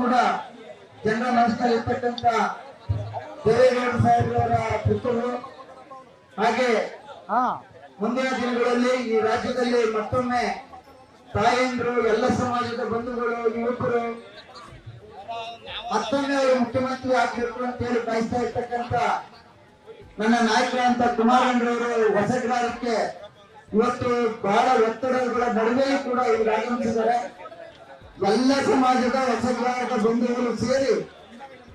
ಕೂಡ ಜನರ ಮನಸ್ಸಿನಲ್ಲಿರ್ತಕ್ಕಂಥ ದೇವೇಗೌಡ ಸಾಹೇಬ್ರವರ ಪುತ್ರರು. ಹಾಗೆ ಮುಂದಿನ ದಿನಗಳಲ್ಲಿ ಈ ರಾಜ್ಯದಲ್ಲಿ ಮತ್ತೊಮ್ಮೆ ತಾಯಂದ್ರು, ಎಲ್ಲ ಸಮಾಜದ ಬಂಧುಗಳು, ಯುವಕರು ಮತ್ತೊಮ್ಮೆ ಅವರು ಮುಖ್ಯಮಂತ್ರಿ ಆಗ್ಬೇಕು ಅಂತ ಹೇಳಿ ಬಯಸ್ತಾ ಇರ್ತಕ್ಕಂಥ ನನ್ನ ನಾಯಕರಂತ ಕುಮಾರಣ್ಣರವರು ಹೊಸಗ್ರಾಮಕ್ಕೆ ಇವತ್ತು ಬಹಳ ಒತ್ತಡಗಳ ನಡುವೆಯೂ ಕೂಡ ಇವರು ಆಗಮಿಸಿದ್ದಾರೆ. ಎಲ್ಲ ಸಮಾಜದ ಹೊಸಗ್ರಾಮದ ಬಂಧುಗಳು ಸೇರಿ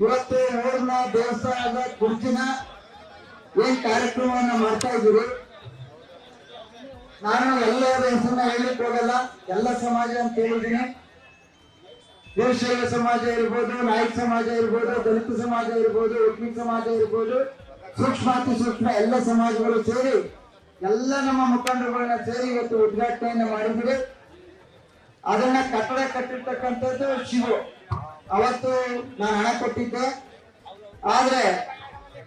ಇವತ್ತು ಊರಿನ ದೇವಸ್ಥಾನದ ಕುರ್ಚಿನ ಏನ್ ಕಾರ್ಯಕ್ರಮವನ್ನ ಮಾಡ್ತಾ ಇದ್ದೀರಿ. ನಾನು ಎಲ್ಲರ ಹೆಸರನ್ನ ಹೇಳಿಕ್ ಹೋಗಲ್ಲ, ಎಲ್ಲ ಸಮಾಜ ಅಂತ ಹೇಳಿದ್ದೀನಿ. ವೀರಶೈವ ಸಮಾಜ ಇರ್ಬೋದು, ನಾಯಕ ಸಮಾಜ ಇರ್ಬೋದು, ದಲಿತ ಸಮಾಜ ಇರ್ಬೋದು, ಒಕ್ಕಲಿಗ ಸಮಾಜ ಇರ್ಬೋದು, ಸೂಕ್ಷ್ಮಾತಿ ಸೂಕ್ಷ್ಮ ಎಲ್ಲ ಸಮಾಜಗಳು ಸೇರಿ ಎಲ್ಲ ನಮ್ಮ ಮುಖಂಡರುಗಳನ್ನ ಸೇರಿ ಇವತ್ತು ಉದ್ಘಾಟನೆಯನ್ನ ಮಾಡಿದ್ದೀವಿ. ಅದನ್ನ ಕಟ್ಟಡ ಕಟ್ಟಿರ್ತಕ್ಕಂಥದ್ದು ಶಿವು. ಅವತ್ತು ನಾನು ಹಣ ಕೊಟ್ಟಿದ್ದೆ, ಆದ್ರೆ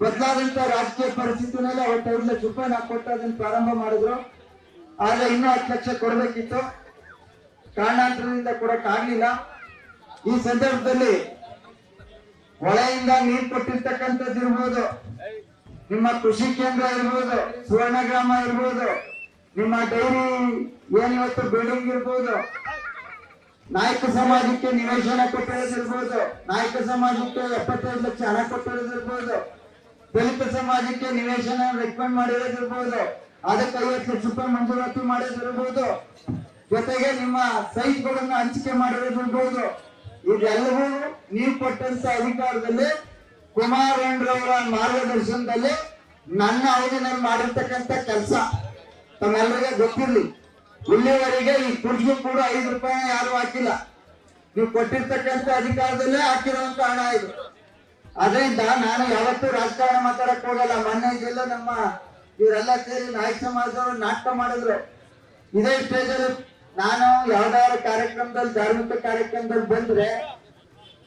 ಬದಲಾದಂತ ರಾಜಕೀಯ ಪರಿಸ್ಥಿತಿನಲ್ಲಿ ಅವತ್ತು 5 ಲಕ್ಷ ರೂಪಾಯಿ ನಾವು ಕೊಟ್ಟು ಅದನ್ನ ಪ್ರಾರಂಭ ಮಾಡಿದ್ರು. ಆದ್ರೆ ಇನ್ನೂ 10 ಲಕ್ಷ ಕೊಡಬೇಕಿತ್ತು, ಕಾರಣಾಂತರದಿಂದ ಕೊಡಕ್ ಆಗ್ಲಿಲ್ಲ. ಈ ಸಂದರ್ಭದಲ್ಲಿ ಹೊಳೆಯಿಂದ ನೀರು ಕೊಟ್ಟಿರ್ತಕ್ಕಂಥದ್ದು ಇರ್ಬೋದು, ನಿಮ್ಮ ಕೃಷಿ ಕೇಂದ್ರ ಇರ್ಬೋದು, ಸುವರ್ಣ ಗ್ರಾಮ ಇರ್ಬೋದು, ನಿಮ್ಮ ಡೈರಿ ಏನ್ ಇವತ್ತು ಬಿಲ್ಡಿಂಗ್ ಇರ್ಬೋದು, ನಾಯಕ ಸಮಾಜಕ್ಕೆ ನಿವೇಶನ ಕೊಟ್ಟಿರೋದಿರ್ಬೋದು, ನಾಯಕ ಸಮಾಜಕ್ಕೆ 75 ಲಕ್ಷ ಹಣ ಕೊಟ್ಟಿರೋದಿರ್ಬೋದು, ದಲಿತ ಸಮಾಜಕ್ಕೆ ನಿವೇಶನ ರೆಕಮೆಂಡ್ ಮಾಡಿರೋದಿರ್ಬೋದು, ಅದಕ್ಕೆ 50 ಲಕ್ಷ ರೂಪಾಯಿ ಮಂಜೂರಾತಿ ಮಾಡೋದಿರ್ಬೋದು, ಜೊತೆಗೆ ನಿಮ್ಮ ಸೈಟ್ಗಳನ್ನ ಹಂಚಿಕೆ ಮಾಡಿರೋದಿರ್ಬೋದು, ಇದೆಲ್ಲವೂ ನೀವು ಕೊಟ್ಟಂತ ಅಧಿಕಾರದಲ್ಲಿ ಕುಮಾರಣ್ಣರವರ ಮಾರ್ಗದರ್ಶನದಲ್ಲಿ ನನ್ನ ಅವಧಿನಲ್ಲಿ ಮಾಡಿರ್ತಕ್ಕಂಥ ಕೆಲಸ ತಮ್ಮೆಲ್ಲರಿಗೆ ಗೊತ್ತಿರ್ಲಿ. ಇಲ್ಲಿವರೆಗೆ ಈ ಕುರ್ಜಿಗೂ ಕೂಡ 5 ರೂಪಾಯಿ ಯಾರು ಹಾಕಿಲ್ಲ. ನೀವು ಕೊಟ್ಟಿರ್ತಕ್ಕಂಥ ಅಧಿಕಾರದಲ್ಲೇ ಹಾಕಿರುವಂತ ಹಣ ಇದು. ಅದರಿಂದ ನಾನು ಯಾವತ್ತೂ ರಾಜಕಾರಣ ಮಾತಾಡಕ್ ಹೋಗಲ್ಲ. ಮೊನ್ನೆ ಇದೆಲ್ಲ ನಮ್ಮ ಇವರೆಲ್ಲ ಸೇರಿ ನಾಯಕ ಸಮಾಜದವರು ನಾಟಕ ಮಾಡಿದ್ರು. ಇದೇ ಸ್ಟೇಜಲ್ಲಿ ನಾನು ಯಾವ್ದಾದ್ರು ಕಾರ್ಯಕ್ರಮದಲ್ಲಿ, ಧಾರ್ಮಿಕ ಕಾರ್ಯಕ್ರಮದಲ್ಲಿ ಬಂದ್ರೆ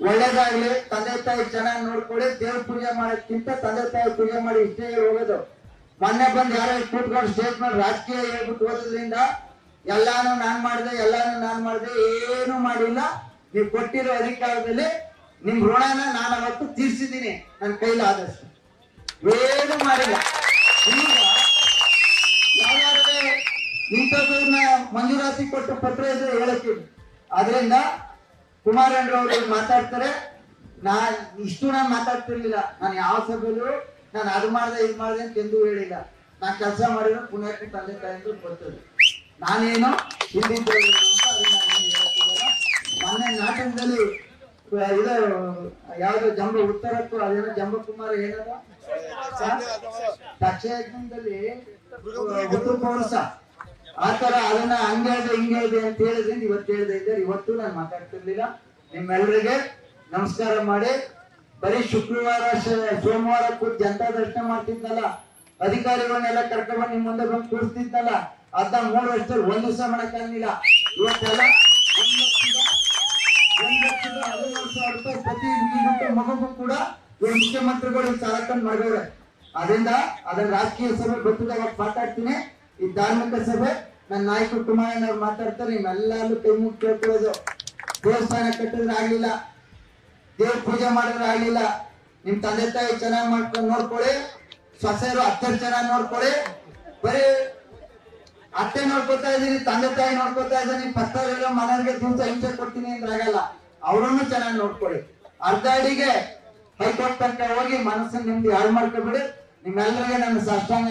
ಒಳ್ಳೇದಾಗ್ಲಿ, ತಂದೆ ತಾಯಿ ಚೆನ್ನಾಗಿ ನೋಡ್ಕೊಳ್ಳಿ, ದೇವ್ರ ಪೂಜೆ ಮಾಡೋಕ್ಕಿಂತ ತಂದೆ ತಾಯಿ ಪೂಜೆ ಮಾಡಿ ಇಷ್ಟೇ ಹೋಗೋದು. ಮೊನ್ನೆ ಬಂದು ಯಾರೋ ಕೂತ್ಕೊಂಡು ಸ್ಟೇಜ್ ಮೇಲೆ ರಾಜಕೀಯ ಹೇಳ್ಬಿಟ್ಟು ಹೋದ್ರಿಂದ ಎಲ್ಲಾನು ನಾನ್ ಮಾಡಿದೆ ಏನು ಮಾಡಿಲ್ಲ. ನೀವು ಕೊಟ್ಟಿರೋ ಅಧಿಕಾರದಲ್ಲಿ ನಿಮ್ ಋಣನ ನಾನು ಅವತ್ತು ತೀರ್ಸಿದ್ದೀನಿ ನನ್ನ ಕೈಲಾದಷ್ಟು. ಏನು ಮಾಡಿಲ್ಲ. ಈಗ ಯಾವ್ಯಾರೇ ಇಂಥದನ್ನ ಮಂಜೂರಾತಿ ಕೊಟ್ಟು ಪತ್ರ ಇದ್ರೆ ಹೇಳಕ್ಕಿಲ್ಲ. ಆದ್ರಿಂದ ಕುಮಾರಣ್ಣರವರು ಮಾತಾಡ್ತಾರೆ. ನಾನು ಮಾತಾಡ್ತಿರ್ಲಿಲ್ಲ. ನಾನು ಯಾವ ಸಭೆಯಲ್ಲೂ ನಾನು ಅದು ಮಾಡಿದೆ ಇದು ಮಾಡಿದೆ ಅಂತ ಎಂದೂ ಹೇಳಿಲ್ಲ. ನಾನು ಕೆಲಸ ಮಾಡಿದ್ರೆ ಪುಣ್ಯಕ್ಕೆ ತಂದೆ ತಾಯಿಗಳು ಕೊಡ್ತದೆ. ನಾನೇನು ಹಿಂದಿದ್ದೇನೆ ಅಂತ ಅದನ್ನ ಮೊನ್ನೆ ನಾಟಕದಲ್ಲಿ ಇದು ಯಾವ್ದು ಜಂಬ ಉತ್ತರಕ್ಕೂ ಅದೇನೋ ಜಂಬಕುಮಾರ ಏನದ ದಕ್ಷಯಜ್ಞದಲ್ಲಿ ಉತ್ತರ ಪೌರಸ ಆತರ ಅದನ್ನ ಹಂಗೆ ಹಿಂಗೆ ಅಂತ ಹೇಳಿದ್ರಿಂದ ಇವತ್ತು ಹೇಳ್ತಾ ಇದ್ದಾರೆ. ಇವತ್ತು ನಾನು ಮಾತಾಡ್ತಿರ್ಲಿಲ್ಲ. ನಿಮ್ಮೆಲ್ಲರಿಗೆ ನಮಸ್ಕಾರ ಮಾಡಿ ಬರೀ ಶುಕ್ರವಾರ ಸೋಮವಾರ ಕೂತ್ ಜನತಾ ದರ್ಶನ ಮಾಡ್ತಿದ್ನಲ್ಲ, ಅಧಿಕಾರಿಗಳನ್ನೆಲ್ಲ ಕರ್ಕೊಂಡು ನಿಮ್ ಮುಂದೆ ಬಂದು ಕೂರಿಸ್ತಿದ್ನಲ್ಲ, ಅದ 3 ವರ್ಷದಲ್ಲಿ 1 ದಿವಸ ಮಾಡಕ್ಕಾಗಿಲ್ಲ. ಇವತ್ತೆಲ್ಲ 1,14,000 ರೂಪಾಯಿ ಪ್ರತಿ ಮಗುಗೂ ಕೂಡ ಇವರು ಮುಖ್ಯಮಂತ್ರಿಗಳು ಸಾಲಕಂಡ್ ಮಾಡವ್ರೆ. ಅದರಿಂದ ಅದನ್ನ ರಾಜಕೀಯ ಸಭೆ ಗೊತ್ತಿದ್ದಾಗ ಮಾತಾಡ್ತೀನಿ. ಈ ಧಾರ್ಮಿಕ ಸಭೆ ನನ್ನ ನಾಯಕರು ಕುಮಾರಣ್ಣವ್ರು ಮಾತಾಡ್ತಾರೆ. ನಿಮ್ಮೆಲ್ಲರೂ ಕೈ ಮುಗಿ ಕೇಳ್ಕೊಳ್ಳೋದು, ದೇವಸ್ಥಾನ ಕಟ್ಟಿದ್ರೆ ಆಗ್ಲಿಲ್ಲ, ದೇವ್ರ ಪೂಜೆ ಮಾಡಿದ್ರೆ ಆಗ್ಲಿಲ್ಲ, ನಿಮ್ ತಂದೆ ತಾಯಿ ಚೆನ್ನಾಗಿ ಮಾಡ್ಕೊಂಡು ನೋಡ್ಕೊಳ್ಳಿ, ಸೊಸೆಯರು ಅತ್ತೆ ಚೆನ್ನಾಗಿ ನೋಡ್ಕೊಳ್ಳಿ. ಬರೀ ಅತ್ತೆ ನೋಡ್ಕೊತಾ ಇದೀನಿ, ತಂದೆ ತಾಯಿ ನೋಡ್ಕೊತಾ ಇದ್ದೀನಿ, ಪಕ್ಕದಲ್ಲಿರೋ ಮನೆಯವರಿಗೆ ದಿವಸ ಹಿಂಸೆ ಕೊಡ್ತೀನಿ ಅಂದ್ರೆ ಆಗಲ್ಲ. ಅವರನ್ನು ಚೆನ್ನಾಗಿ ನೋಡ್ಕೊಳ್ಳಿ. ಅರ್ಧ ಅಡಿಗೆ ಹೈಕೋರ್ಟ್ ತನಕ ಹೋಗಿ ಮನಸ್ಸನ್ನು ನಿಮ್ದು ಹಾಳು ಮಾಡ್ಕೊಬಿಡಿ. ನಿಮ್ಮೆಲ್ಲರಿಗೆ ನನ್ನ ಸಾಷ್ಟಾಂಗ